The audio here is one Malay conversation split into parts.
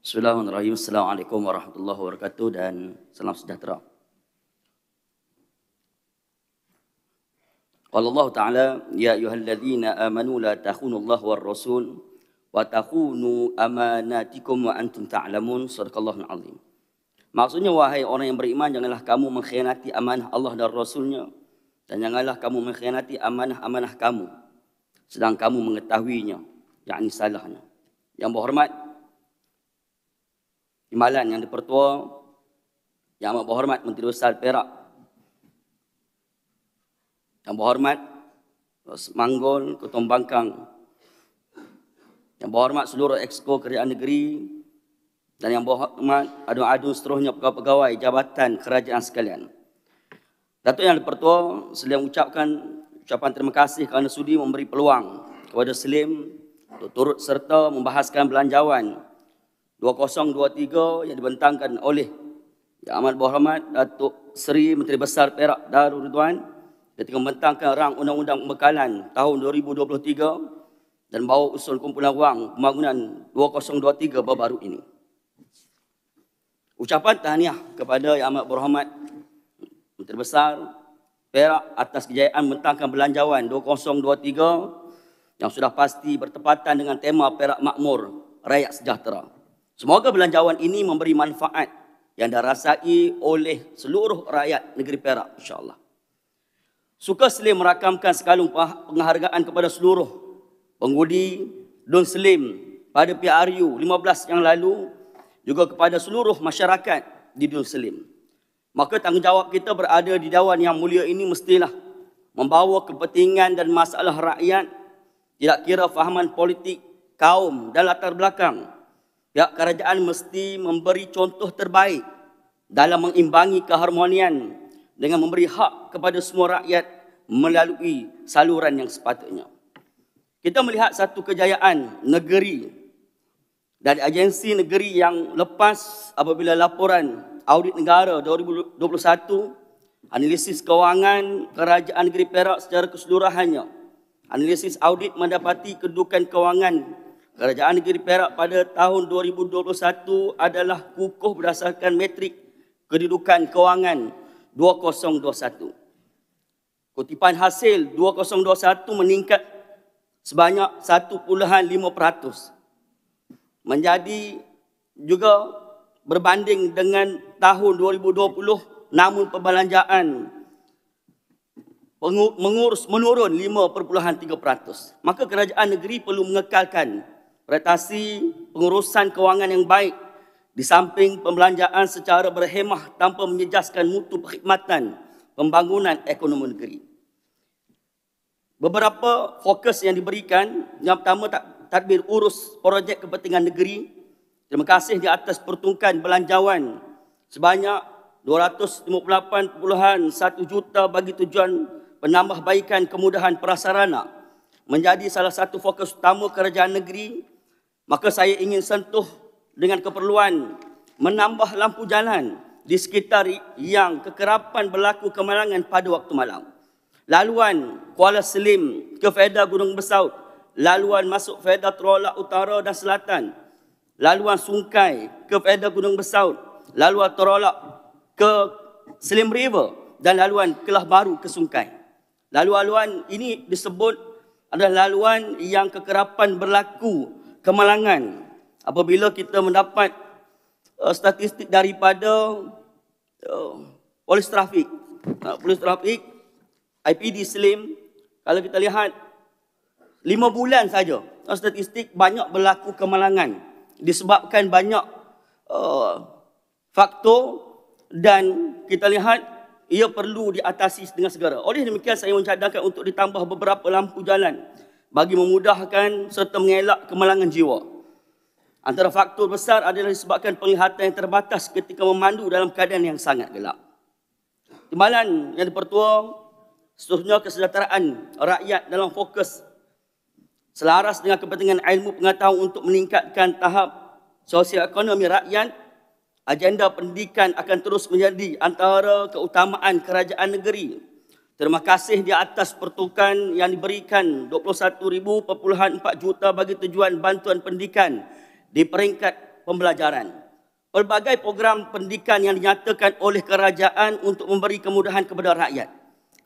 Bismillahirrahmanirrahim. Assalamualaikum warahmatullahi wabarakatuh dan salam sejahtera. Qala Allah Ta'ala, ya ayyuhalladzina amanu la takhunu Allah war rasul wa takhunu amanatikum wa antum ta'lamun. Shadaqallahul azim. Maksudnya, wahai orang yang beriman, janganlah kamu mengkhianati amanah Allah dan Rasulnya, dan janganlah kamu mengkhianati amanah-amanah kamu sedang kamu mengetahuinya, yakni salahnya. Yang berhormat Timbalan yang dipertua, yang amat berhormat Menteri Besar Perak, yang berhormat Manggol, Ketua Bangkang, yang berhormat seluruh Exco Kerajaan Negeri, dan yang berhormat adu-adu seterusnya pegawai jabatan kerajaan sekalian. Datuk Yang dipertua, Selim ucapan terima kasih kerana sudi memberi peluang kepada Selim untuk turut serta membahaskan belanjawan 2023 yang dibentangkan oleh Yang Amat Berhormat Datuk Seri Menteri Besar Perak Darul Ridwan ketika membentangkan rang Undang-Undang Pembekalan tahun 2023 dan bawa usul kumpulan wang pembangunan 2023 baru-baru ini. Ucapan tahniah kepada Yang Amat Berhormat Menteri Besar Perak atas kejayaan membentangkan belanjawan 2023 yang sudah pasti bertepatan dengan tema Perak Makmur, Rakyat Sejahtera. Semoga belanjawan ini memberi manfaat yang dirasai oleh seluruh rakyat negeri Perak, insya-Allah. Suka Selim merakamkan sekalung penghargaan kepada seluruh pengundi Dun Selim pada PRU 15 yang lalu, juga kepada seluruh masyarakat di Dun Selim. Maka tanggungjawab kita berada di Dewan yang mulia ini mestilah membawa kepentingan dan masalah rakyat, tidak kira fahaman politik, kaum dan latar belakang. Pihak kerajaan mesti memberi contoh terbaik dalam mengimbangi keharmonian dengan memberi hak kepada semua rakyat melalui saluran yang sepatutnya. Kita melihat satu kejayaan negeri dari agensi negeri yang lepas apabila laporan audit negara 2021, analisis kewangan kerajaan negeri Perak secara keseluruhannya. Analisis audit mendapati kedudukan kewangan Kerajaan Negeri Perak pada tahun 2021 adalah kukuh berdasarkan metrik kedudukan kewangan 2021. Kutipan hasil 2021 meningkat sebanyak 1.5%. Menjadi juga berbanding dengan tahun 2020, namun perbelanjaan menurun 5.3%. Maka kerajaan negeri perlu mengekalkan orientasi pengurusan kewangan yang baik di samping pembelanjaan secara berhemah tanpa menjejaskan mutu perkhidmatan pembangunan ekonomi negeri. Beberapa fokus yang diberikan, yang pertama tadbir urus projek kepentingan negeri. Terima kasih di atas pertunjukan belanjawan sebanyak 258.1 juta bagi tujuan penambahbaikan kemudahan prasarana menjadi salah satu fokus utama kerajaan negeri. Maka saya ingin sentuh dengan keperluan menambah lampu jalan di sekitar yang kekerapan berlaku kemalangan pada waktu malam. Laluan Kuala Selim ke Fedah Gunung Besaut, laluan masuk Fedah Terolak Utara dan Selatan, laluan Sungkai ke Fedah Gunung Besaut, laluan Terolak ke Selim River dan laluan Kelah Baru ke Sungkai. Laluan-laluan ini disebut adalah laluan yang kekerapan berlaku kemalangan. Apabila kita mendapat statistik daripada polis trafik, IPD Selim, kalau kita lihat 5 bulan saja statistik banyak berlaku kemalangan disebabkan banyak faktor, dan kita lihat ia perlu diatasi dengan segera. Oleh demikian saya mencadangkan untuk ditambah beberapa lampu jalan bagi memudahkan serta mengelak kemalangan jiwa. Antara faktor besar adalah disebabkan penglihatan yang terbatas ketika memandu dalam keadaan yang sangat gelap. Timbalan yang dipertua, seterusnya kesejahteraan rakyat dalam fokus. Selaras dengan kepentingan ilmu pengetahuan untuk meningkatkan tahap sosioekonomi rakyat, agenda pendidikan akan terus menjadi antara keutamaan kerajaan negeri. Terima kasih di atas pertukaran yang diberikan 21.4 juta bagi tujuan bantuan pendidikan di peringkat pembelajaran. Pelbagai program pendidikan yang dinyatakan oleh kerajaan untuk memberi kemudahan kepada rakyat.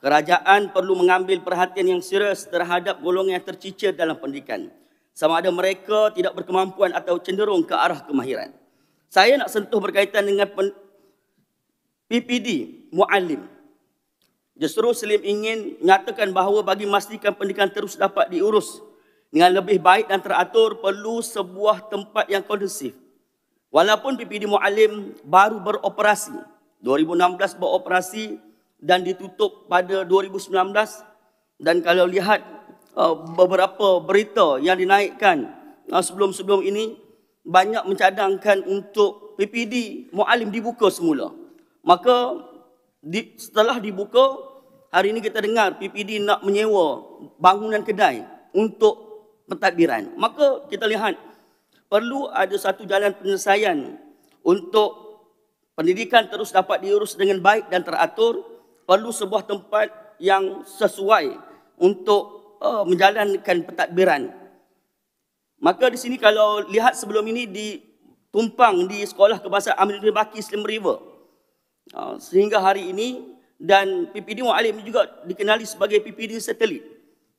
Kerajaan perlu mengambil perhatian yang serius terhadap golongan yang tercicir dalam pendidikan. Sama ada mereka tidak berkemampuan atau cenderung ke arah kemahiran. Saya nak sentuh berkaitan dengan PPD Muallim. Justru Selim ingin menyatakan bahawa bagi memastikan pendidikan terus dapat diurus dengan lebih baik dan teratur, perlu sebuah tempat yang kondusif. Walaupun PPD Muallim baru beroperasi, 2016 beroperasi dan ditutup pada 2019, dan kalau lihat beberapa berita yang dinaikkan sebelum-sebelum ini, banyak mencadangkan untuk PPD Muallim dibuka semula. Maka setelah dibuka, hari ini kita dengar PPD nak menyewa bangunan kedai untuk pentadbiran. Maka kita lihat perlu ada satu jalan penyelesaian untuk pendidikan terus dapat diurus dengan baik dan teratur. Perlu sebuah tempat yang sesuai untuk menjalankan pentadbiran. Maka di sini kalau lihat sebelum ini ditumpang di Sekolah Kebangsaan Aminuddin Baki Slim River sehingga hari ini, dan PPD Muallim juga dikenali sebagai PPD satelit.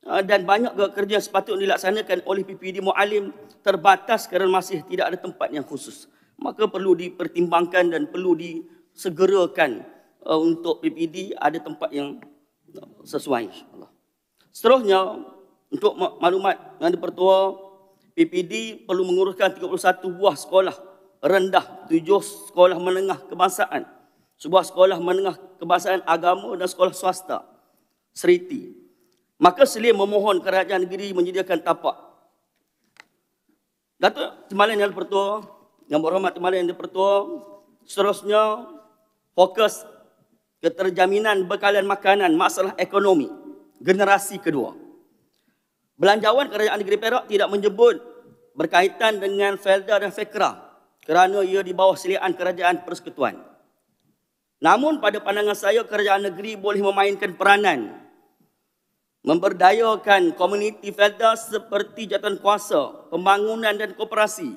Dan banyak kerja yang sepatutnya dilaksanakan oleh PPD Muallim terbatas kerana masih tidak ada tempat yang khusus. Maka perlu dipertimbangkan dan perlu disegerakan untuk PPD ada tempat yang sesuai, insyaAllah. Seterusnya, untuk maklumat yang dipertua, PPD perlu menguruskan 31 buah sekolah rendah, 7 sekolah menengah kebangsaan, sebuah sekolah menengah kebangsaan agama dan sekolah swasta, seriti. Maka Selim memohon kerajaan negeri menyediakan tapak. Datuk Timbalan Yang Dipertua, Yang Berhormat Timbalan Yang Dipertua, seterusnya fokus keterjaminan bekalan makanan, masalah ekonomi, generasi kedua. Belanjawan Kerajaan Negeri Perak tidak menyebut berkaitan dengan Felda dan Fekra kerana ia di bawah seliaan Kerajaan Persekutuan. Namun pada pandangan saya, kerajaan negeri boleh memainkan peranan memberdayakan komuniti Felda seperti jawatankuasa, pembangunan dan koperasi.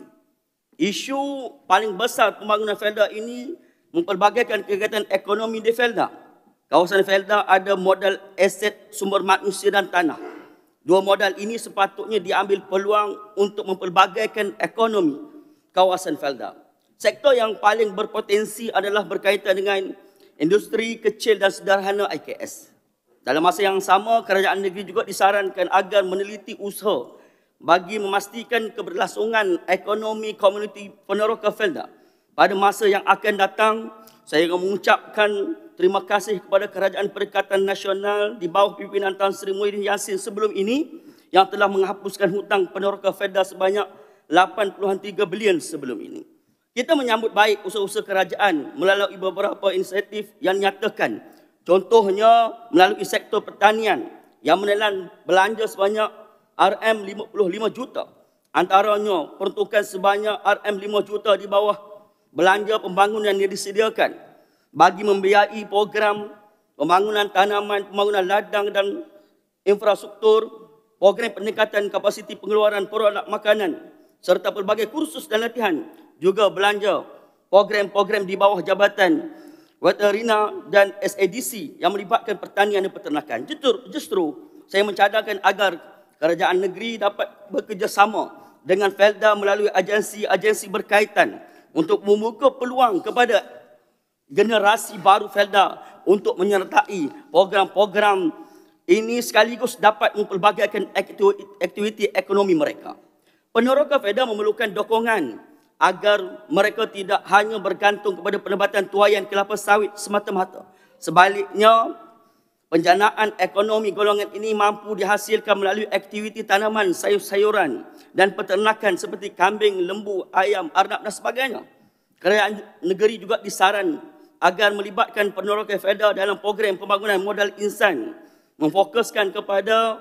Isu paling besar pembangunan Felda ini mempelbagaikan kegiatan ekonomi di Felda. Kawasan Felda ada modal aset sumber manusia dan tanah. Dua modal ini sepatutnya diambil peluang untuk mempelbagaikan ekonomi kawasan Felda. Sektor yang paling berpotensi adalah berkaitan dengan industri kecil dan sederhana IKS. Dalam masa yang sama, kerajaan negeri juga disarankan agar meneliti usaha bagi memastikan keberlangsungan ekonomi komuniti peneroka Felda. Pada masa yang akan datang, saya ingin mengucapkan terima kasih kepada Kerajaan Perikatan Nasional di bawah pimpinan Tan Sri Muhyiddin Yassin sebelum ini yang telah menghapuskan hutang peneroka Felda sebanyak 83 bilion sebelum ini. Kita menyambut baik usaha-usaha kerajaan melalui beberapa inisiatif yang nyatakan. Contohnya melalui sektor pertanian yang menelan belanja sebanyak RM55 juta. Antaranya peruntukan sebanyak RM5 juta di bawah belanja pembangunan yang disediakan bagi membiayai program pembangunan tanaman, pembangunan ladang dan infrastruktur, program peningkatan kapasiti pengeluaran produk makanan serta pelbagai kursus dan latihan. Juga belanja program-program di bawah Jabatan Veterina dan SADC yang melibatkan pertanian dan peternakan. Justru saya mencadangkan agar kerajaan negeri dapat bekerjasama dengan Felda melalui agensi-agensi berkaitan untuk membuka peluang kepada generasi baru Felda untuk menyertai program-program ini sekaligus dapat mempelbagaikan aktiviti ekonomi mereka. Peneroka Felda memerlukan dokongan agar mereka tidak hanya bergantung kepada penempatan tuaian kelapa sawit semata-mata. Sebaliknya, penjanaan ekonomi golongan ini mampu dihasilkan melalui aktiviti tanaman, sayur-sayuran dan peternakan seperti kambing, lembu, ayam, arnab dan sebagainya. Kerajaan negeri juga disaran agar melibatkan peneroka Felda dalam program pembangunan modal insan, memfokuskan kepada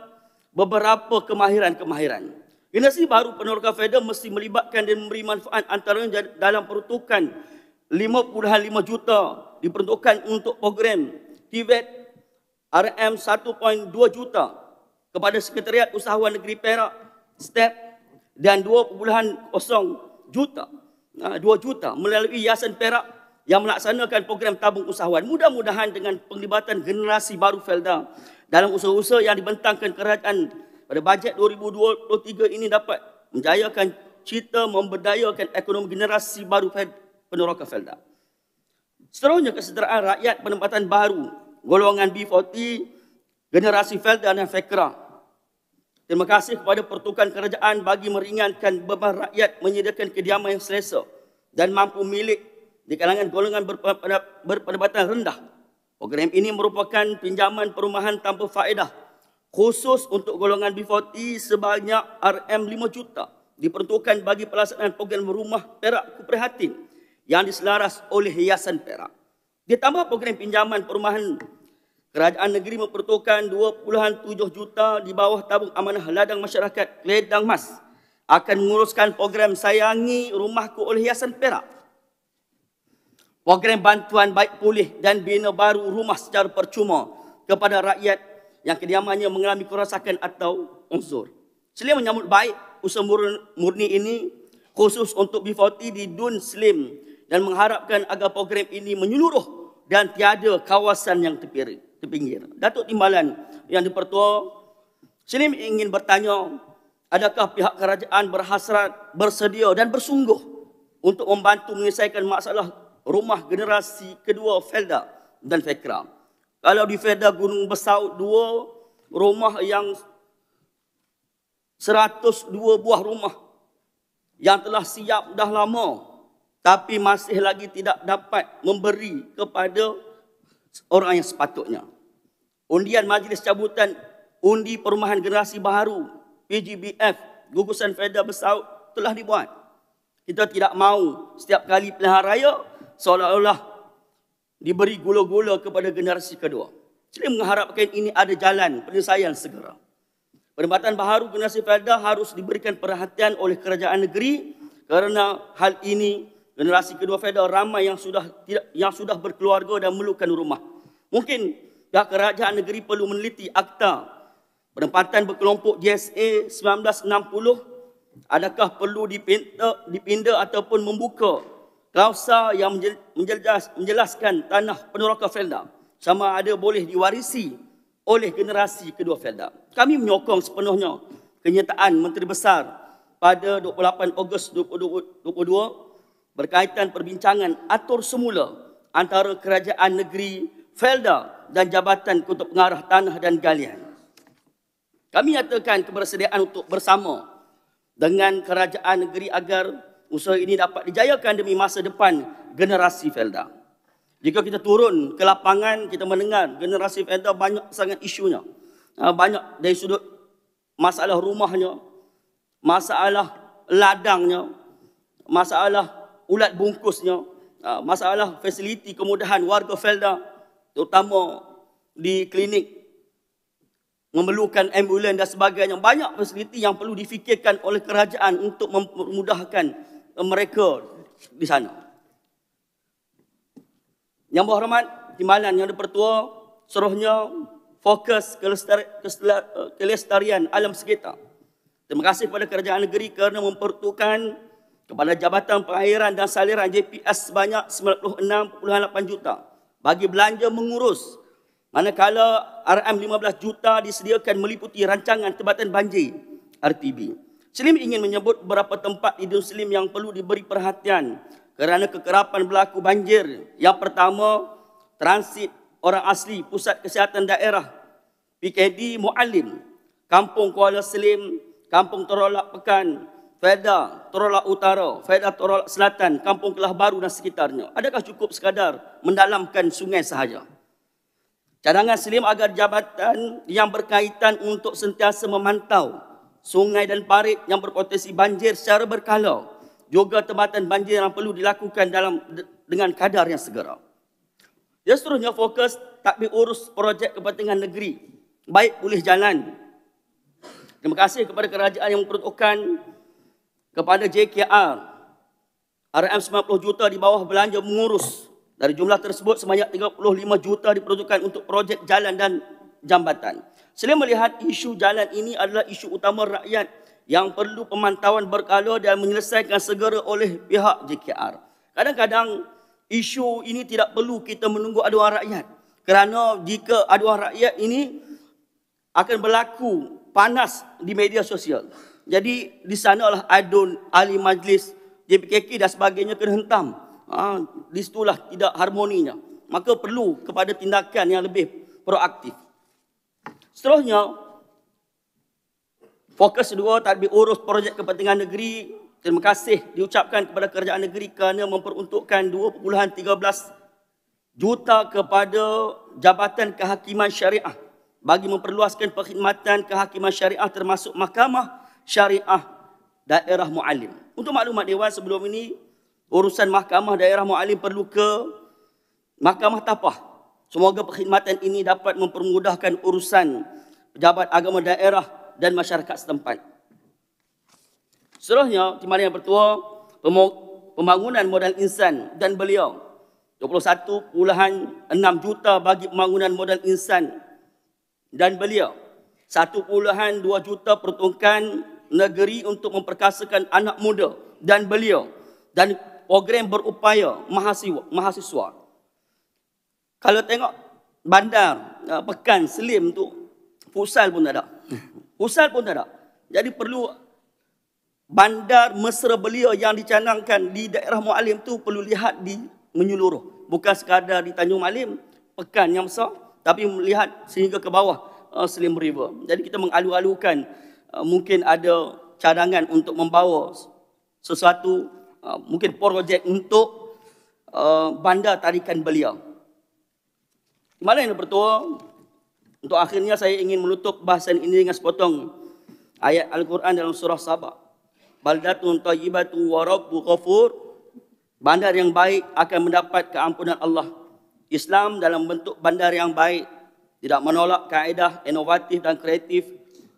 beberapa kemahiran-kemahiran. Generasi baru peneroka Felda mesti melibatkan dan memberi manfaat antaranya dalam peruntukan 5.5 juta diperuntukkan untuk program TVET RM 1.2 juta kepada Sekretariat Usahawan Negeri Perak STEP dan 2.0 juta 2 juta melalui Yayasan Perak yang melaksanakan program tabung usahawan. Mudah-mudahan dengan penglibatan generasi baru Felda dalam usaha-usaha yang dibentangkan kerajaan pada bajet 2023 ini dapat menjayakan cita memberdayakan ekonomi generasi baru peneroka Felda. Seterusnya, kesejahteraan rakyat penempatan baru golongan B40, generasi Felda dan Fekra. Terima kasih kepada pertukaran kerajaan bagi meringankan beban rakyat menyediakan kediaman yang selesa dan mampu milik di kalangan golongan berpendapatan rendah. Program ini merupakan pinjaman perumahan tanpa faedah khusus untuk golongan B40 sebanyak RM5 juta diperuntukkan bagi pelaksanaan program rumah Perak Kuprihatin yang diselaras oleh Yayasan Perak. Ditambah program pinjaman perumahan, kerajaan negeri memperuntukkan 2.7 juta di bawah tabung amanah ladang masyarakat Ledang Mas akan menguruskan program Sayangi Rumahku oleh Yayasan Perak. Program bantuan baik pulih dan bina baru rumah secara percuma kepada rakyat yang kediamannya mengalami kerosakan atau unsur. Slim menyambut baik usaha murni ini khusus untuk B40 di Dun Slim dan mengharapkan agar program ini menyeluruh dan tiada kawasan yang terpinggir. Datuk Timbalan yang di-Pertua, Slim ingin bertanya, adakah pihak kerajaan berhasrat, bersedia dan bersungguh untuk membantu menyelesaikan masalah rumah generasi kedua Felda dan Fekra? Kalau di Felda Gunung Besau 2 rumah yang 102 buah rumah yang telah siap dah lama tapi masih lagi tidak dapat memberi kepada orang yang sepatutnya. Undian Majlis Cabutan Undi Perumahan Generasi Baharu PGBF gugusan Felda Besau telah dibuat. Kita tidak mahu setiap kali pilihan raya seolah-olah diberi gula-gula kepada generasi kedua. Saya mengharapkan ini ada jalan penyelesaian segera. Perkhidmatan baharu generasi Felda harus diberikan perhatian oleh kerajaan negeri kerana hal ini generasi kedua Felda ramai yang sudah berkeluarga dan memerlukan rumah. Mungkin pihak kerajaan negeri perlu meneliti akta penempatan berkelompok GSA 1960. Adakah perlu dipinda ataupun membuka klausa yang menjelaskan tanah peneroka Felda sama ada boleh diwarisi oleh generasi kedua Felda. Kami menyokong sepenuhnya kenyataan Menteri Besar pada 28 Ogos 2022 berkaitan perbincangan atur semula antara kerajaan negeri Felda dan Jabatan Kutub Pengarah Tanah dan Galian. Kami nyatakan kebersediaan untuk bersama dengan kerajaan negeri agar usaha ini dapat dijayakan demi masa depan generasi Felda. Jika kita turun ke lapangan, kita mendengar generasi Felda banyak sangat isunya. Banyak dari sudut masalah rumahnya, masalah ladangnya, masalah ulat bungkusnya, masalah fasiliti kemudahan warga Felda, terutama di klinik, memerlukan ambulans dan sebagainya. Banyak fasiliti yang perlu difikirkan oleh kerajaan untuk memudahkan mereka di sana. Yang berhormat Timbalan yang di-Pertua, seterusnya fokus kelestarian alam sekitar. Terima kasih kepada kerajaan negeri kerana memperuntukkan kepada Jabatan Pengairan dan Saliran JPS sebanyak 96.8 juta bagi belanja mengurus, manakala RM15 juta disediakan meliputi rancangan Tempatan Banjir RTB. Slim ingin menyebut beberapa tempat di Dun Slim yang perlu diberi perhatian kerana kekerapan berlaku banjir. Yang pertama, transit orang asli Pusat Kesihatan Daerah PKD Muallim, Kampung Kuala Selim, Kampung Torolak Pekan, Felda Torolak Utara, Felda Torolak Selatan, Kampung Kelah Baru dan sekitarnya. Adakah cukup sekadar mendalamkan sungai sahaja? Cadangan Slim agar jabatan yang berkaitan untuk sentiasa memantau sungai dan parit yang berpotensi banjir secara berkala, juga tempatan banjir yang perlu dilakukan dengan kadar yang segera. Dia seterusnya fokus takbir urus projek kepentingan negeri, baik pulih jalan. Terima kasih kepada kerajaan yang memperuntukkan kepada JKR RM90 juta di bawah belanja mengurus. Dari jumlah tersebut, sebanyak 35 juta diperuntukkan untuk projek jalan dan jambatan. Selain melihat isu jalan ini adalah isu utama rakyat yang perlu pemantauan berkala dan menyelesaikan segera oleh pihak JKR. Kadang-kadang isu ini tidak perlu kita menunggu aduan rakyat. Kerana jika aduan rakyat ini akan berlaku panas di media sosial. Jadi di sanalah adun ahli majlis JPKK dan sebagainya kena hentam. Di situlah tidak harmoninya. Maka perlu kepada tindakan yang lebih proaktif. Seterusnya, fokus kedua, tadbir urus projek kepentingan negeri. Terima kasih diucapkan kepada kerajaan negeri kerana memperuntukkan 2.13 juta kepada Jabatan Kehakiman Syariah bagi memperluaskan perkhidmatan kehakiman syariah termasuk Mahkamah Syariah Daerah Mu'alim. Untuk maklumat Dewan, sebelum ini urusan Mahkamah Daerah Mu'alim perlu ke Mahkamah Tapah. Semoga perkhidmatan ini dapat mempermudahkan urusan pejabat agama daerah dan masyarakat setempat. Seterusnya, Timbalan Yang Bertuah, pembangunan modal insan dan belia. 21.6 juta bagi pembangunan modal insan dan belia. 1.2 juta peruntukan negeri untuk memperkasakan anak muda dan belia dan program berupaya mahasiswa. Kalau tengok bandar Pekan Selim tu, futsal pun tak ada. Futsal pun tak ada. Jadi perlu bandar mesra belia yang dicanangkan di daerah Mu'alim tu perlu lihat di menyeluruh. Bukan sekadar di Tanjung Malim, Pekan yang besar, tapi melihat sehingga ke bawah Selim River. Jadi kita mengalu-alukan mungkin ada cadangan untuk membawa sesuatu, mungkin projek untuk bandar tarikan belia. Timbalan Yang Bertuah, untuk akhirnya saya ingin menutup bahasan ini dengan sepotong ayat Al-Quran dalam surah Sabah. Baldatun tayyibatu wa rabbu ghafur. Bandar yang baik akan mendapat keampunan Allah. Islam dalam bentuk bandar yang baik tidak menolak kaedah inovatif dan kreatif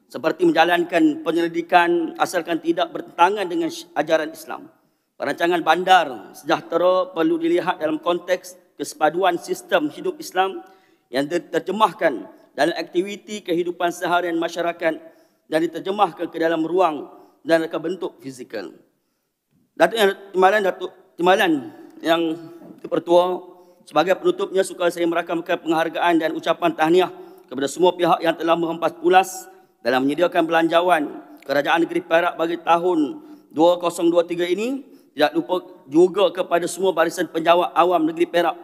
seperti menjalankan penyelidikan asalkan tidak bertentangan dengan ajaran Islam. Perancangan bandar sejahtera perlu dilihat dalam konteks kesepaduan sistem hidup Islam yang diterjemahkan dalam aktiviti kehidupan seharian masyarakat dan diterjemahkan ke dalam ruang dan reka bentuk fizikal. Timbalan Yang Bertuah, sebagai penutupnya suka saya merakamkan penghargaan dan ucapan tahniah kepada semua pihak yang telah menghempas pulas dalam menyediakan belanjawan Kerajaan Negeri Perak bagi tahun 2023 ini. Tidak lupa juga kepada semua barisan penjawat awam negeri Perak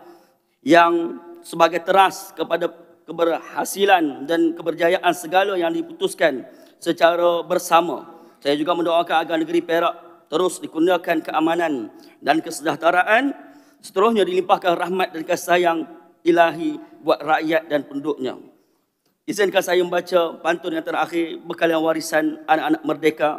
yang sebagai teras kepada keberhasilan dan keberjayaan segala yang diputuskan secara bersama. Saya juga mendoakan agar negeri Perak terus dikurniakan keamanan dan kesejahteraan, seterusnya dilimpahkan rahmat dan kasih sayang ilahi buat rakyat dan penduduknya. Izinkan saya membaca pantun yang terakhir, bekal yang warisan anak-anak merdeka,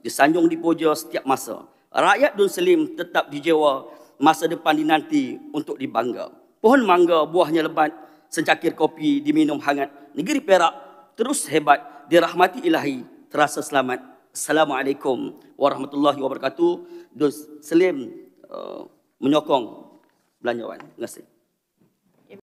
disanjung dipuja setiap masa. Rakyat Dun Selim tetap dijewa, masa depan dinanti untuk dibangga. Pohon mangga buahnya lebat, sencakir kopi diminum hangat. Negeri Perak terus hebat, dirahmati ilahi, terasa selamat. Assalamualaikum warahmatullahi wabarakatuh. Dun Selim menyokong belanjawan. Terima kasih.